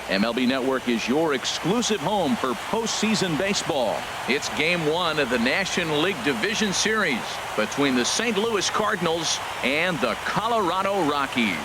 MLB Network is your exclusive home for postseason baseball. It's Game 1 of the National League Division Series between the St. Louis Cardinals and the Colorado Rockies.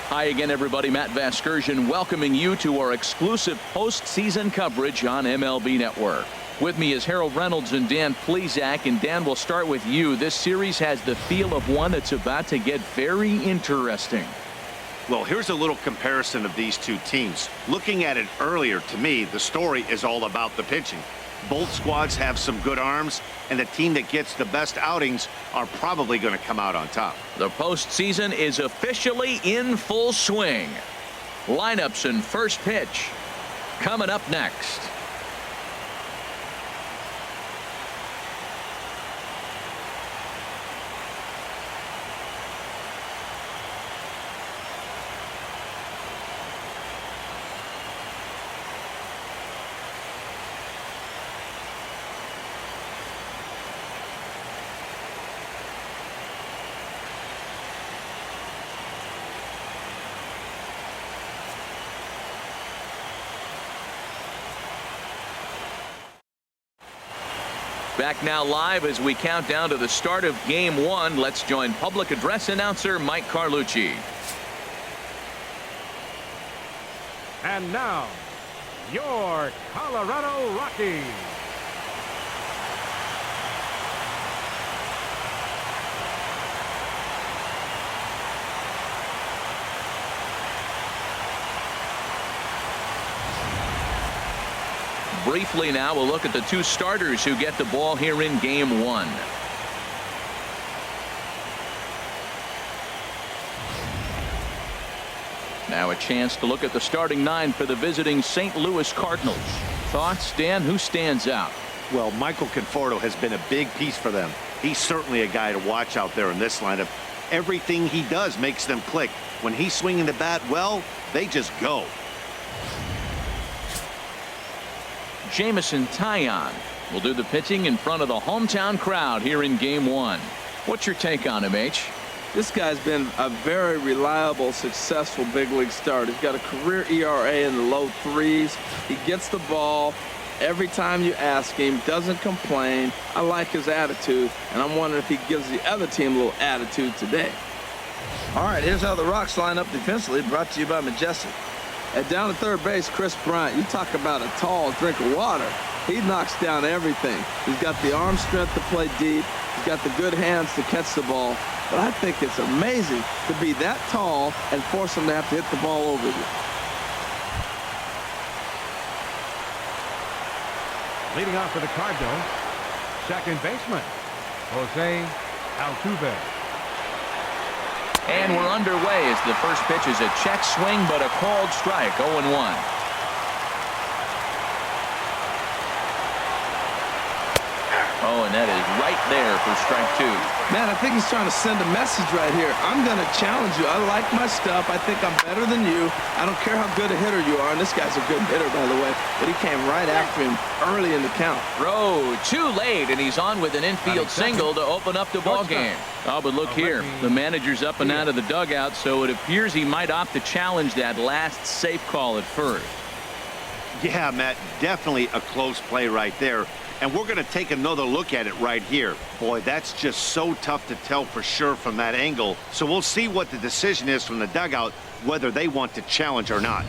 Hi again, everybody. Matt Vasgersian welcoming you to our exclusive postseason coverage on MLB Network. With me is Harold Reynolds and Dan Plesac. And Dan, we'll start with you. This series has the feel of one that's about to get very interesting. Well, here's a little comparison of these two teams. Looking at it earlier, to me, the story is all about the pitching. Both squads have some good arms, and the team that gets the best outings are probably going to come out on top. The postseason is officially in full swing. Lineups and first pitch coming up next. Back now live as we count down to the start of Game 1. Let's join public address announcer Mike Carlucci. And now, your Colorado Rockies. Briefly now, we'll look at the two starters who get the ball here in Game 1. Now a chance to look at the starting nine for the visiting St. Louis Cardinals. Thoughts, Dan? Who stands out? Well, Michael Conforto has been a big piece for them. He's certainly a guy to watch out there in this lineup. Everything he does makes them click. When he's swinging the bat, well, they just go. Jameson Taillon will do the pitching in front of the hometown crowd here in Game 1. What's your take on him, H? This guy's been a very reliable, successful big league starter. He's got a career ERA in the low 3s. He gets the ball every time you ask him, doesn't complain. I like his attitude, and I'm wondering if he gives the other team a little attitude today. All right, here's how the Rocks line up defensively, brought to you by Majestic. At down at third base, Chris Bryant, you talk about a tall drink of water. He knocks down everything. He's got the arm strength to play deep. He's got the good hands to catch the ball. But I think it's amazing to be that tall and force him to have to hit the ball over you. Leading off for the Cardinals, second baseman, Jose Altuve. And we're underway as the first pitch is a check swing, but a called strike, 0-1. Oh, and that is right there for strike 2. Man, I think he's trying to send a message right here. I'm going to challenge you. I like my stuff. I think I'm better than you. I don't care how good a hitter you are. And this guy's a good hitter, by the way. But he came right after him early in the count. Throw too late, and he's on with an infield single to open up the ball game. Oh, but look here. The manager's up and out of the dugout, so it appears he might opt to challenge that last safe call at first. Yeah, Matt, definitely a close play right there. And we're going to take another look at it right here. Boy, that's just so tough to tell for sure from that angle. So we'll see what the decision is from the dugout, whether they want to challenge or not.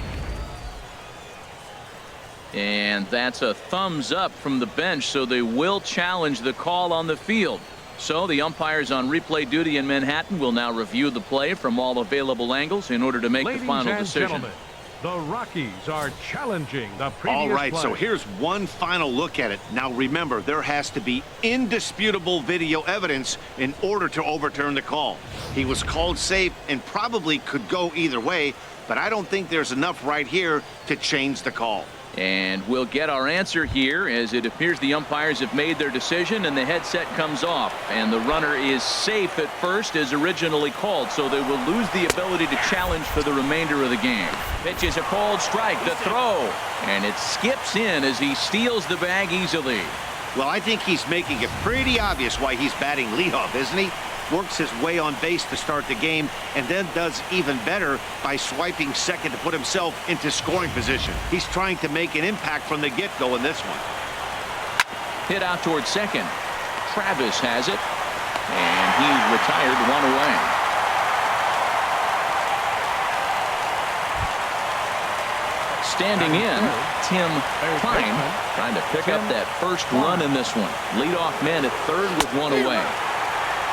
And that's a thumbs up from the bench, so they will challenge the call on the field. So the umpires on replay duty in Manhattan will now review the play from all available angles in order to make the final decision. Gentlemen, the Rockies are challenging the previous All right, play. so here's one final look at it. Now remember, there has to be indisputable video evidence in order to overturn the call. He was called safe and probably could go either way, but I don't think there's enough right here to change the call. And we'll get our answer here, as it appears the umpires have made their decision and the headset comes off. And the runner is safe at first as originally called, so they will lose the ability to challenge for the remainder of the game. Pitch is a called strike, the throw, and it skips in as he steals the bag easily. Well, I think he's making it pretty obvious why he's batting leadoff, isn't he? works his way on base to start the game, and then does even better by swiping second to put himself into scoring position. He's trying to make an impact from the get-go in this one. Hit out towards second. Travis has it, and he's retired, one away. Standing in, Tim Klein trying to pick up that first run in this one. Leadoff man at third with one away.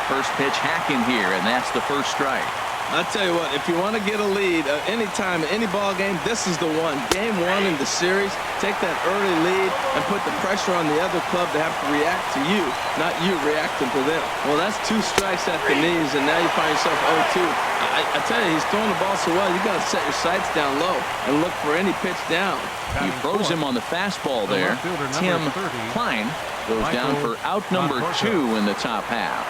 First pitch hacking here, and that's the first strike. I tell you what, if you want to get a lead anytime in any ball game, this is the one. Game one in the series, take that early lead and put the pressure on the other club to have to react to you, not you reacting to them. Well, that's 2 strikes at the knees, and now you find yourself 0-2. I tell you, he's throwing the ball so well, you got to set your sights down low and look for any pitch down. He throws him on the fastball there. Tim Klein goes down for out number 2 in the top half.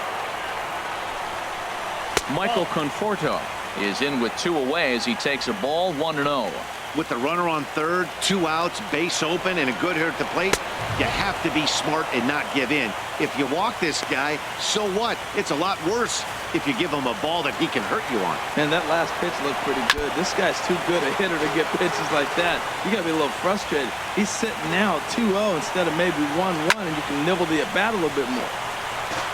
Michael Conforto is in with 2 away as he takes a ball, 1-0. With the runner on third, 2 outs, base open, and a good hitter at the plate, you have to be smart and not give in. If you walk this guy, so what? It's a lot worse if you give him a ball that he can hurt you on. And that last pitch looked pretty good. This guy's too good a hitter to get pitches like that. You got to be a little frustrated. He's sitting now 2-0 instead of maybe 1-1, and you can nibble the at-bat a little bit more.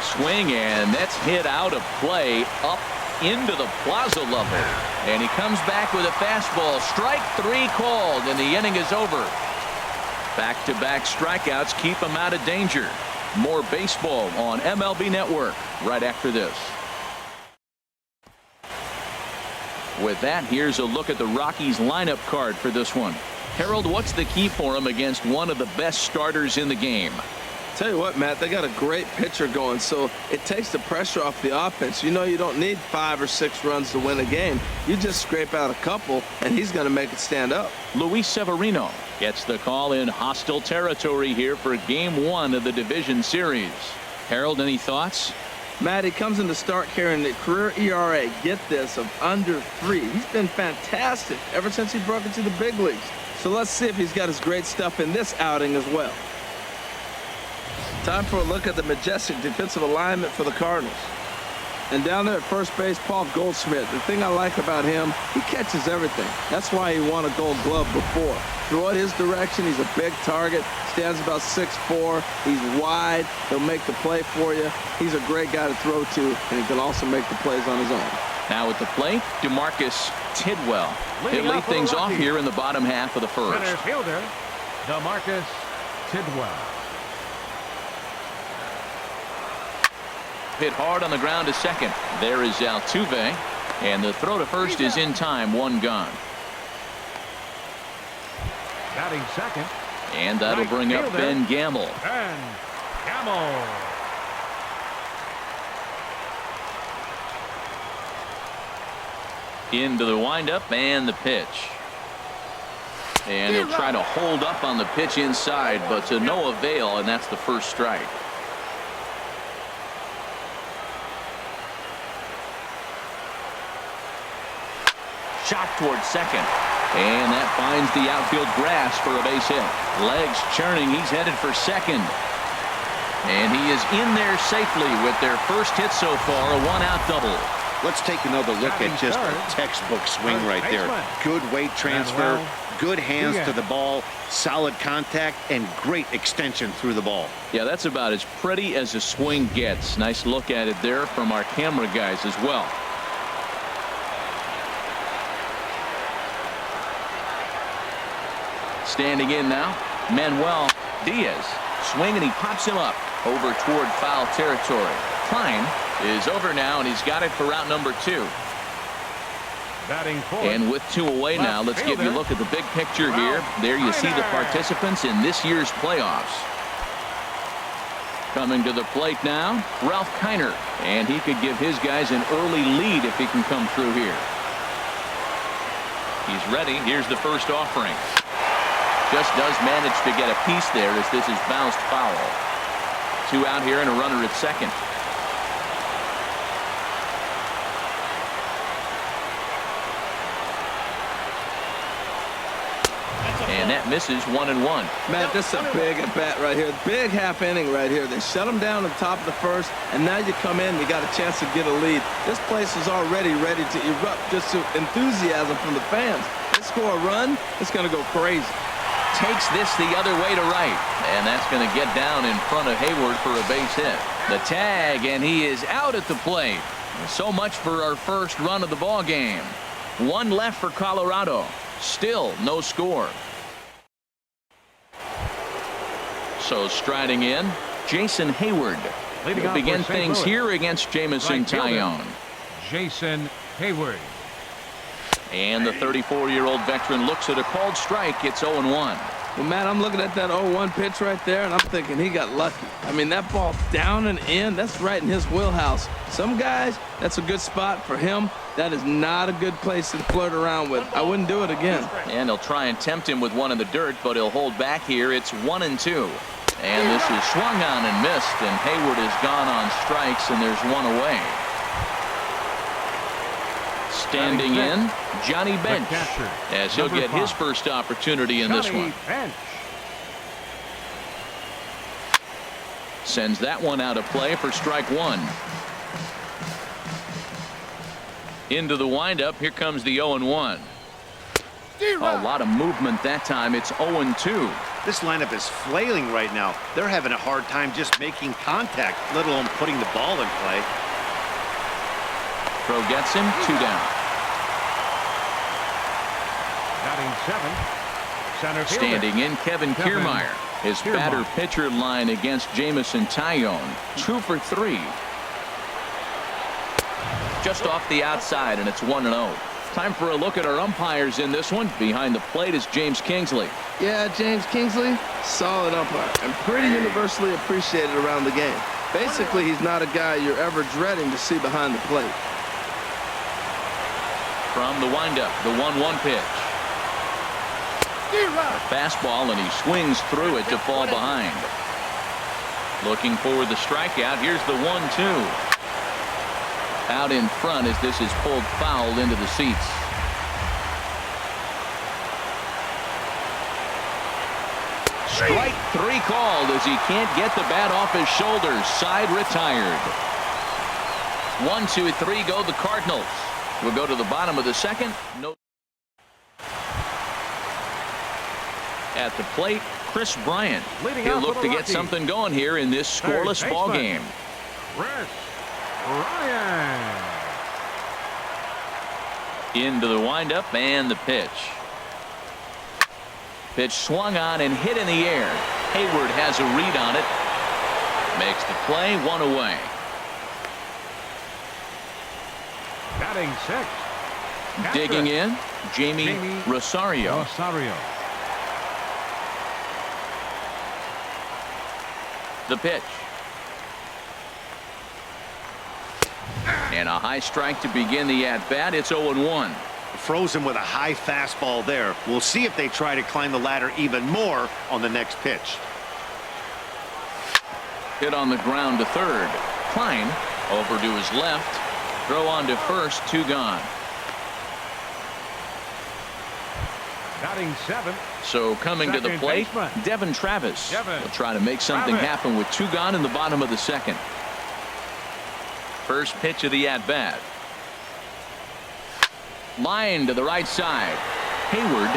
Swing, and that's hit out of play up into the plaza level. And he comes back with a fastball. Strike 3 called, and the inning is over. Back-to-back strikeouts keep him out of danger. More baseball on MLB Network right after this. With that, here's a look at the Rockies lineup card for this one. Harold, what's the key for him against one of the best starters in the game? Tell you what, Matt, they got a great pitcher going, so it takes the pressure off the offense. You know you don't need 5 or 6 runs to win a game. You just scrape out a couple, and he's going to make it stand up. Luis Severino gets the call in hostile territory here for Game 1 of the division series. Harold, any thoughts? Matt, he comes in to start carrying the career ERA, get this, of under 3. He's been fantastic ever since he broke into the big leagues. So let's see if he's got his great stuff in this outing as well. Time for a look at the majestic defensive alignment for the Cardinals. And down there at first base, Paul Goldschmidt. The thing I like about him, he catches everything. That's why he won a Gold Glove before. Throw it his direction. He's a big target. Stands about 6'4". He's wide. He'll make the play for you. He's a great guy to throw to, and he can also make the plays on his own. Now at the plate, DeMarcus Tidwell. He'll lead things off here in the bottom half of the first. Center fielder, DeMarcus Tidwell. Hit hard on the ground to second. There is Altuve, and the throw to first is in time, 1 gone. Batting second. And that'll bring up Ben Gamel. Ben Gamel. Into the windup and the pitch. And he'll try to hold up on the pitch inside, but to no avail, and that's the first strike. Shot towards second, and that finds the outfield grass for a base hit. Legs churning, he's headed for second, and he is in there safely with their first hit so far, a 1-out double. Let's take another look at just a textbook swing right there. Good weight transfer, good hands to the ball, solid contact, and great extension through the ball. Yeah, that's about as pretty as a swing gets. Nice look at it there from our camera guys as well. Standing in now, Manuel Diaz. Swing, and he pops him up over toward foul territory. Klein is over now, and he's got it for out number 2. Batting fourth. And with 2 away now, let's give you a look at the big picture here. There you see the participants in this year's playoffs. Coming to the plate now, Ralph Kiner. And he could give his guys an early lead if he can come through here. He's ready. Here's the first offering. Just does manage to get a piece there as this is bounced foul. 2 out here and a runner at second. And that misses 1-1. Man, this is a big at bat right here. Big half inning right here. They shut him down at the top of the first, and now you come in, you got a chance to get a lead. This place is already ready to erupt just to enthusiasm from the fans. They score a run, it's going to go crazy. Takes this the other way to right, and that's going to get down in front of Hayward for a base hit. The tag, and he is out at the plate. So much for our first run of the ball game. One left for Colorado. Still no score. So striding in, Jason Hayward. Leading We'll off begin for St. things Louis. here against Jamison Right fielder, Tyone. Jason Hayward. And the 34-year-old veteran looks at a called strike. It's 0-1. Well, man, I'm looking at that 0-1 pitch right there, and I'm thinking he got lucky. I mean, that ball down and in, that's right in his wheelhouse. Some guys, that's a good spot. For him, that is not a good place to flirt around with. I wouldn't do it again. And they'll try and tempt him with one in the dirt, but he'll hold back here. It's 1-2. And this is swung on and missed, and Hayward has gone on strikes, and there's one away. Standing in, Johnny Bench, as he'll get his first opportunity in this one. Bench. Sends that one out of play for strike one. Into the windup. Here comes the 0-1. A lot of movement that time. It's 0-2. This lineup is flailing right now. They're having a hard time just making contact, let alone putting the ball in play. Throw gets him. 2 down. Batting 7th. Center fielder. Standing in, Kevin Kiermaier. His batter-pitcher line against Jamison Tyone. 2 for 3. Just off the outside, and it's 1-0. Time for a look at our umpires in this one. Behind the plate is James Kingsley. Yeah, James Kingsley, solid umpire, and pretty universally appreciated around the game. Basically, he's not a guy you're ever dreading to see behind the plate. From the windup, the 1-1 pitch. Fastball, and he swings through it to fall behind. Looking for the strikeout. Here's the 1-2. Out in front as this is pulled foul into the seats. Strike 3 called as he can't get the bat off his shoulders. Side retired. 1, 2, 3 go the Cardinals. We'll go to the bottom of the second. No. At the plate, Chris Bryant. He'll look to get something going here in this scoreless ball game. Chris Bryant. Into the windup and the pitch. Pitch swung on and hit in the air. Hayward has a read on it. Makes the play. 1 away. Batting 6th. Digging in, Jamie Rosario. The pitch. And a high strike to begin the at-bat. It's 0-1. Frozen with a high fastball there. We'll see if they try to climb the ladder even more on the next pitch. Hit on the ground to third. Klein over to his left. Throw on to first. 2 gone. Batting 7th. So coming to the plate, Devin Travis will try to make something happen with 2 gone in the bottom of the second. First pitch of the at-bat. Line to the right side. Hayward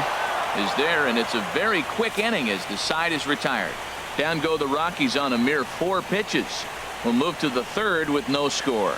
is there, and it's a very quick inning as the side is retired. Down go the Rockies on a mere 4 pitches. We'll move to the third with no score.